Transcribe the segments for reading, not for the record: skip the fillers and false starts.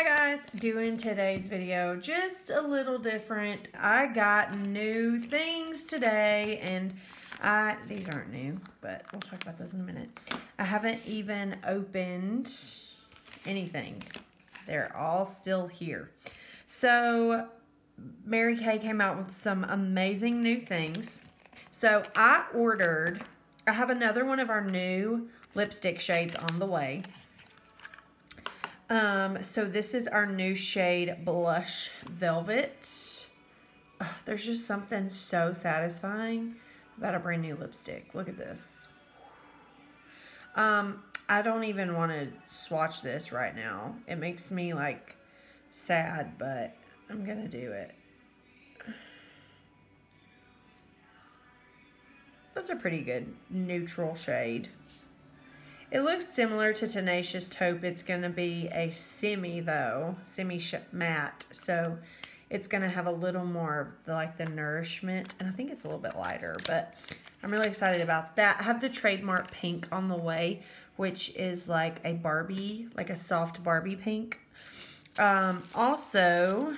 Hi guys, doing today's video just a little different. I got new things today and these aren't new, but we'll talk about those in a minute. I haven't even opened anything. They're all still here. So Mary Kay came out with some amazing new things. So I have another one of our new lipstick shades on the way. So this is our new shade Blush Velvet. There's just something so satisfying about a brand new lipstick. Look at this. I don't even want to swatch this right now. It makes me like sad, but I'm gonna do it. That's a pretty good neutral shade. It looks similar to Tenacious Taupe. It's going to be a semi matte. So it's going to have a little more of the nourishment. And I think it's a little bit lighter, but I'm really excited about that. I have the trademark pink on the way, which is like a Barbie, like a soft Barbie pink. Also,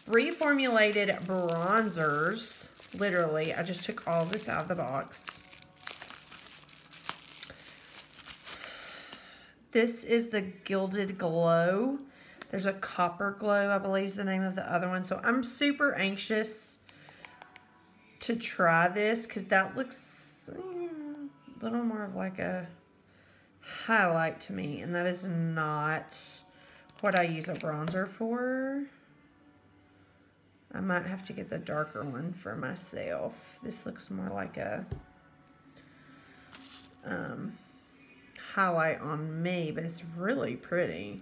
reformulated bronzers. Literally, I just took all this out of the box. This is the Gilded Glow. There's a Copper Glow, I believe is the name of the other one. So I'm super anxious to try this because that looks a little more of like a highlight to me. And that is not what I use a bronzer for. I might have to get the darker one for myself. This looks more like a highlight on me, but it's really pretty.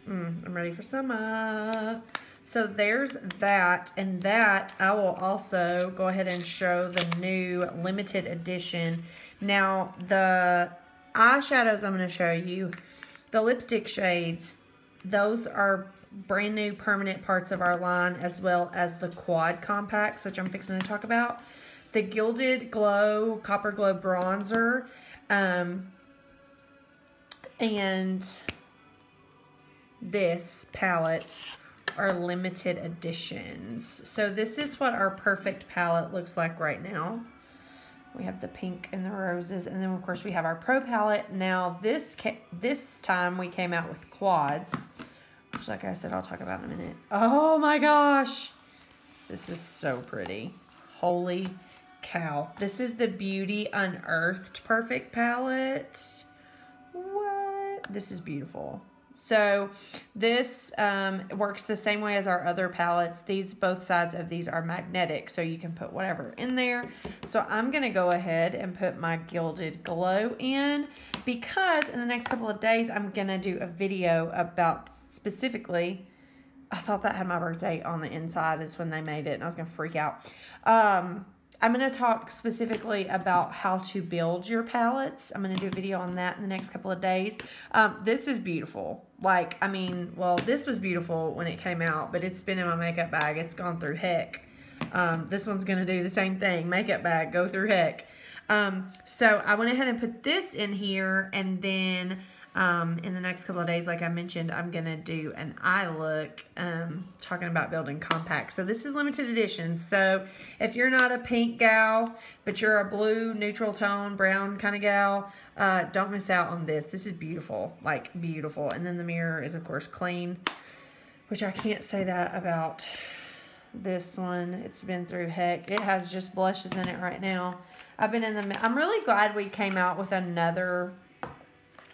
I'm ready for summer. So there's that, and that I will also go ahead and show the new limited edition. Now the eyeshadows I'm going to show you, the lipstick shades, those are brand new permanent parts of our line, as well as the Quad compacts, which I'm fixing to talk about. The Gilded Glow Copper Glow bronzer, and this palette are limited editions. So this is what our perfect palette looks like right now. We have the pink and the roses, and then of course we have our Pro palette. Now this time we came out with quads, which like I said I'll talk about in a minute. Oh my gosh, this is so pretty. Holy cow. This is the Beauty Unearthed Perfect palette. What? This is beautiful. So this works the same way as our other palettes. Both sides of these are magnetic, so you can put whatever in there. So I'm going to go ahead and put my Gilded Glow in, because in the next couple of days I'm going to do a video about specifically, I thought that had my birthday on the inside is when they made it, and I was going to freak out. I'm going to talk specifically about how to build your palettes. I'm going to do a video on that in the next couple of days. This is beautiful. Like, I mean, well, this was beautiful when it came out, but it's been in my makeup bag. It's gone through heck. This one's going to do the same thing. Makeup bag, go through heck. So I went ahead and put this in here, and then in the next couple of days, like I mentioned, I'm going to do an eye look, talking about building compacts. So this is limited edition. So if you're not a pink gal, but you're a blue, neutral tone, brown kind of gal, don't miss out on this. This is beautiful, like beautiful. And then the mirror is of course clean, which I can't say that about this one. It's been through heck. It has just blushes in it right now. I'm really glad we came out with another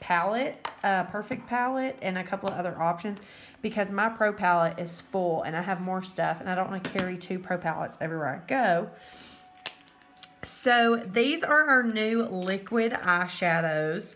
palette, perfect palette, and a couple of other options, because my Pro palette is full and I have more stuff and I don't want to carry 2 Pro palettes everywhere I go. So these are our new liquid eyeshadows.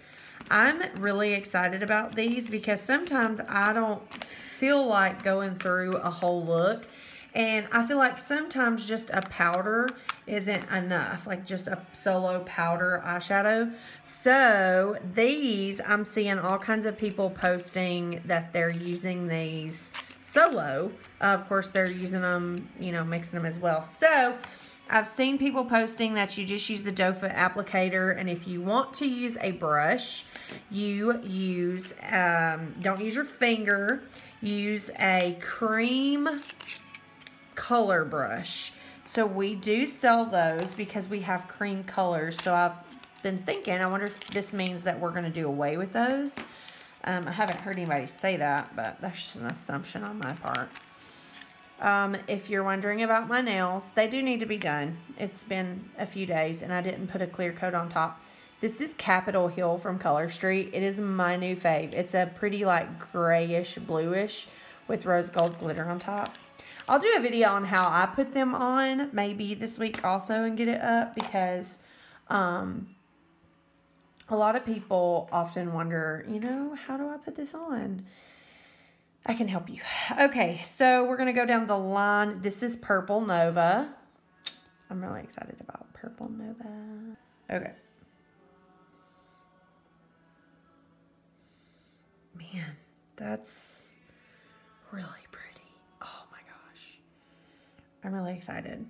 I'm really excited about these because sometimes I don't feel like going through a whole look. And I feel like sometimes just a powder isn't enough, like just a solo powder eyeshadow. So these, I'm seeing all kinds of people posting that they're using these solo. Of course, they're using them, you know, mixing them as well. So I've seen people posting that you just use the doe foot applicator, and if you want to use a brush, you use, don't use your finger, use a cream color brush. So we do sell those because we have cream colors. So I've been thinking, I wonder if this means that we're going to do away with those. I haven't heard anybody say that, but that's just an assumption on my part. If you're wondering about my nails, they do need to be done. It's been a few days and I didn't put a clear coat on top. This is Capitol Hill from Color Street. It is my new fave. It's a pretty like grayish bluish with rose gold glitter on top. I'll do a video on how I put them on maybe this week also and get it up, because a lot of people often wonder, you know, how do I put this on? I can help you. Okay, so we're going to go down the line. This is Purple Nova. I'm really excited about Purple Nova. Okay. Man, that's really pretty. Oh my gosh. I'm really excited.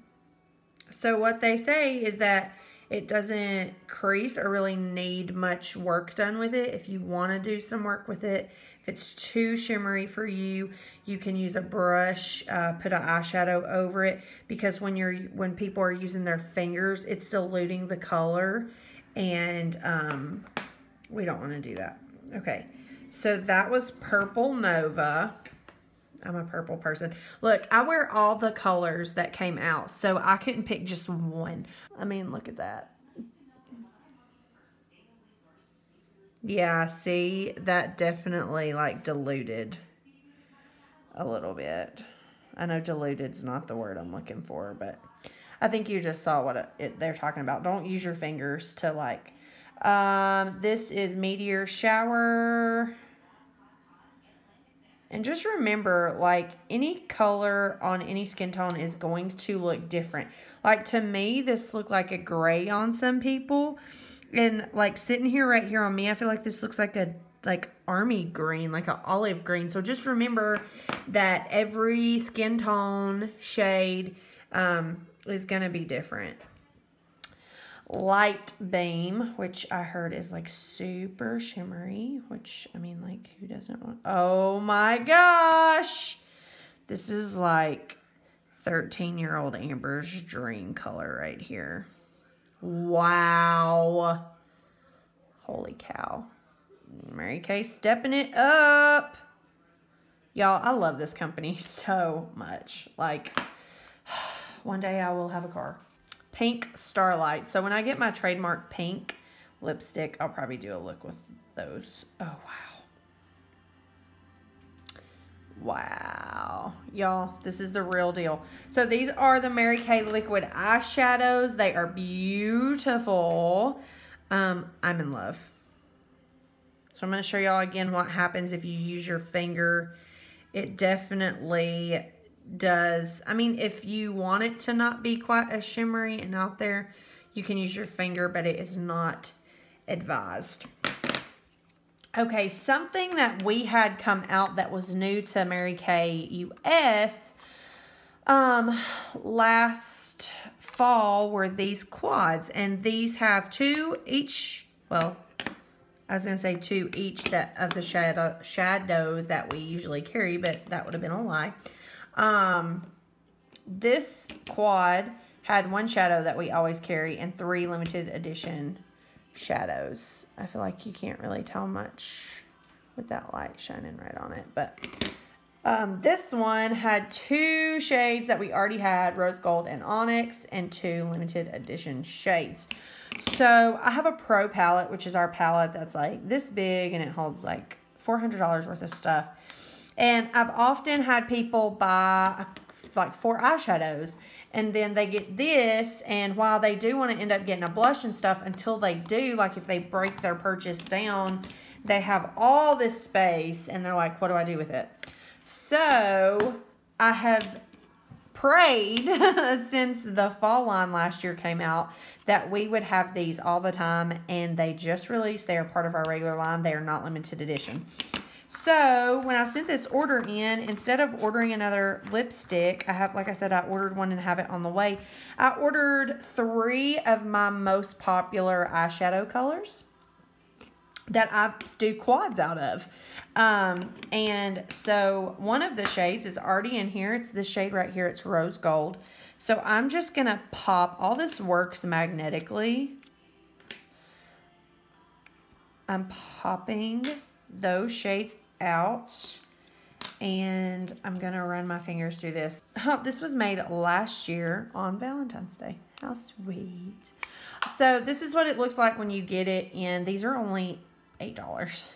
So what they say is that it doesn't crease or really need much work done with it. If you want to do some work with it, if it's too shimmery for you, you can use a brush, put an eyeshadow over it, because when people are using their fingers, it's diluting the color, and we don't want to do that. Okay, so that was Purple Nova. I'm a purple person. Look, I wear all the colors that came out, so I couldn't pick just one. I mean, look at that. Yeah, see, that definitely like diluted a little bit. I know diluted's not the word I'm looking for, but I think you just saw what they're talking about. Don't use your fingers to like, this is Meteor Shower. And just remember, like, any color on any skin tone is going to look different. Like, to me, this looked like a gray on some people. And, like, sitting here right here on me, I feel like this looks like a, like, army green, like an olive green. So just remember that every skin tone shade is going to be different. Light Beam, which I heard is like super shimmery, which, I mean, like, who doesn't want? Oh my gosh, this is like 13-year-old Amber's dream color right here. Wow, holy cow. Mary Kay stepping it up. Y'all, I love this company so much. Like, one day I will have a car. Pink Starlight. So when I get my trademark pink lipstick, I'll probably do a look with those. Oh, wow. Wow. Y'all, this is the real deal. So these are the Mary Kay liquid eyeshadows. They are beautiful. I'm in love. So I'm going to show y'all again what happens if you use your finger. It definitely does. I mean, if you want it to not be quite as shimmery and out there, you can use your finger, but it is not advised. Okay, something that we had come out that was new to Mary Kay US last fall were these quads, and these have two each. Well, I was gonna say two each of the shadows that we usually carry, but that would have been a lie. This quad had one shadow that we always carry and 3 limited edition shadows. I feel like you can't really tell much with that light shining right on it, but this one had 2 shades that we already had, Rose Gold and Onyx, and 2 limited edition shades. So I have a Pro palette, which is our palette that's like this big, and it holds like $400 worth of stuff. And I've often had people buy like 4 eyeshadows, and then they get this, and while they do want to end up getting a blush and stuff, until they do, like if they break their purchase down, they have all this space, and they're like, what do I do with it? So I have prayed since the fall line last year came out that we would have these all the time, and they just released. They are part of our regular line. They are not limited edition. So when I sent this order in, instead of ordering another lipstick, I have, like I said, I ordered one and have it on the way. I ordered 3 of my most popular eyeshadow colors that I do quads out of. And so one of the shades is already in here. It's this shade right here. It's rose gold. So I'm just going to pop, all this works magnetically. I'm popping those shades out, and I'm going to run my fingers through this. This was made last year on Valentine's Day. How sweet. So this is what it looks like when you get it in. These are only $8.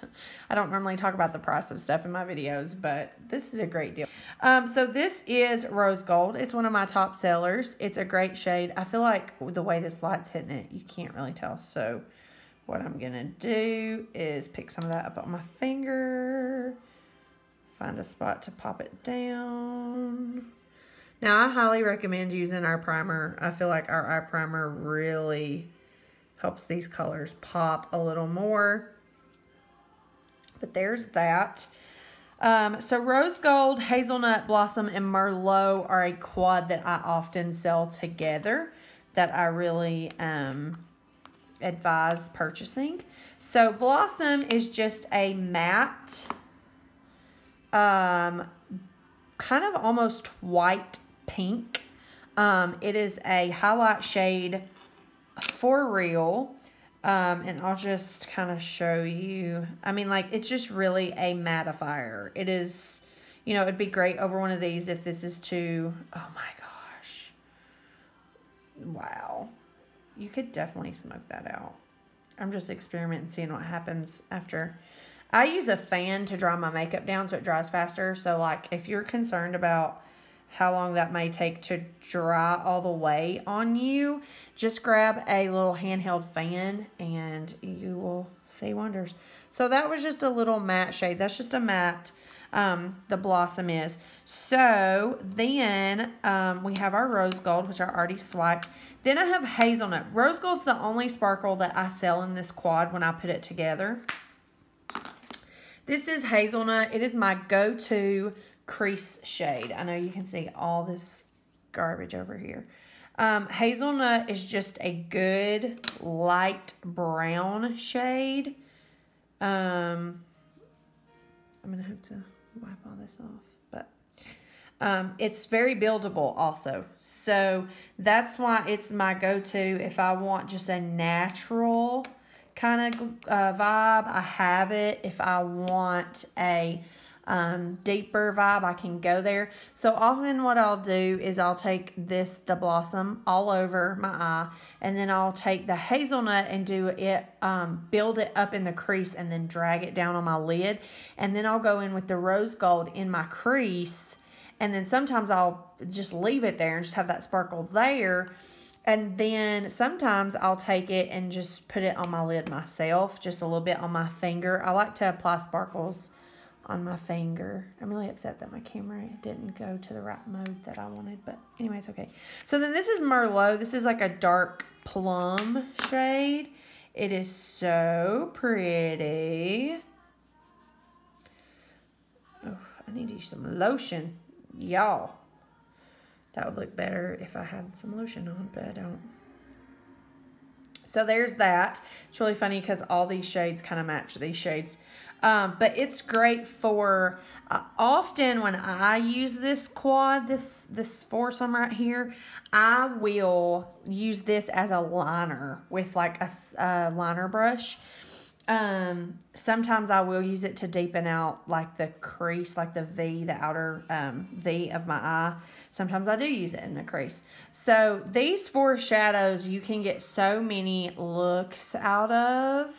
I don't normally talk about the price of stuff in my videos, but this is a great deal. So this is rose gold. It's one of my top sellers. It's a great shade. I feel like the way this light's hitting it, you can't really tell. So what I'm going to do is pick some of that up on my finger, find a spot to pop it down. Now, I highly recommend using our primer. I feel like our eye primer really helps these colors pop a little more. But there's that. So Rose Gold, Hazelnut, Blossom, and Merlot are a quad that I often sell together that I really advise purchasing. So Blossom is just a matte, kind of almost white pink. It is a highlight shade for real. And I'll just kind of show you. I mean, like, it's just really a mattifier. It is, you know, it'd be great over one of these if this is too, oh my gosh. Wow. You could definitely smoke that out. I'm just experimenting, seeing what happens after. I use a fan to dry my makeup down so it dries faster. So, like, if you're concerned about how long that may take to dry all the way on you, just grab a little handheld fan and you will see wonders. So that was just a little matte shade. That's just a matte, the Blossom is. So then we have our Rose Gold, which I already swiped. Then I have Hazelnut. Rose Gold's the only sparkle that I sell in this quad when I put it together. This is Hazelnut. It is my go-to crease shade. I know you can see all this garbage over here. Hazelnut is just a good light brown shade. I'm gonna have to wipe all this off, but it's very buildable also. So that's why it's my go-to if I want just a natural kind of vibe. I have it. If I want a deeper vibe, I can go there. So often what I'll do is I'll take the Blossom all over my eye, and then I'll take the Hazelnut and do it, build it up in the crease and then drag it down on my lid. And then I'll go in with the Rose Gold in my crease, and then sometimes I'll just leave it there and just have that sparkle there. And then sometimes I'll take it and just put it on my lid myself, just a little bit on my finger. I like to apply sparkles on my finger. I'm really upset that my camera didn't go to the right mode that I wanted, but anyway, it's okay. So then this is Merlot. This is like a dark plum shade. It is so pretty. Oh, I need to use some lotion, y'all. That would look better if I had some lotion on, but I don't. So there's that. It's really funny because all these shades kind of match these shades. But it's great for, often when I use this quad, this foursome right here, I will use this as a liner with like a liner brush. Sometimes I will use it to deepen out like the crease, like the V, the outer V of my eye. Sometimes I do use it in the crease. So these 4 shadows you can get so many looks out of.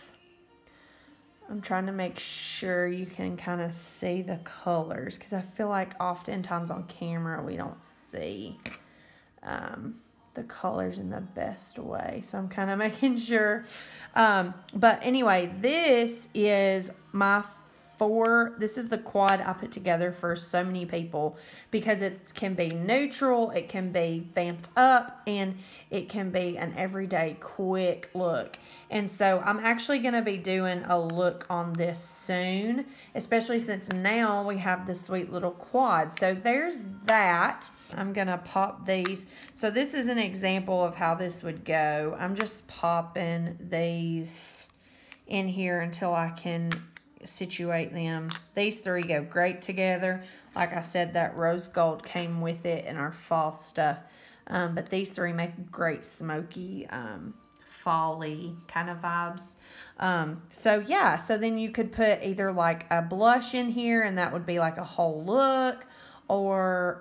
I'm trying to make sure you can kind of see the colors because I feel like oftentimes on camera we don't see the colors in the best way. So I'm kind of making sure. But anyway, this is my this is the quad I put together for so many people because it can be neutral, it can be vamped up, and it can be an everyday quick look. And so I'm actually going to be doing a look on this soon, especially since now we have this sweet little quad. So there's that. I'm going to pop these. So this is an example of how this would go. I'm just popping these in here until I can situate them. These three go great together. Like I said, that rose gold came with it in our fall stuff. But these three make great smoky, fall-y kind of vibes. So yeah, so then you could put either like a blush in here and that would be like a whole look, or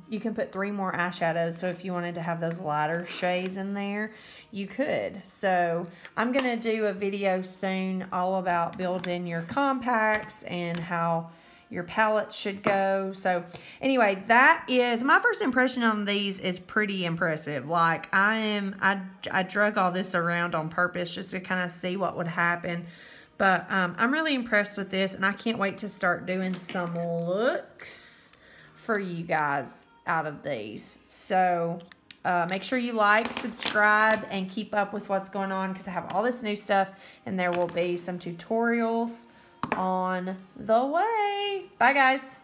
you can put 3 more eyeshadows. So if you wanted to have those lighter shades in there, you could. So I'm going to do a video soon all about building your compacts and how your palette should go. So anyway, that is my first impression on these. Is pretty impressive. Like I drug all this around on purpose just to kind of see what would happen. But I'm really impressed with this, and I can't wait to start doing some looks for you guys out of these. So make sure you like, subscribe, and keep up with what's going on, because I have all this new stuff, and there will be some tutorials on the way. Bye, guys.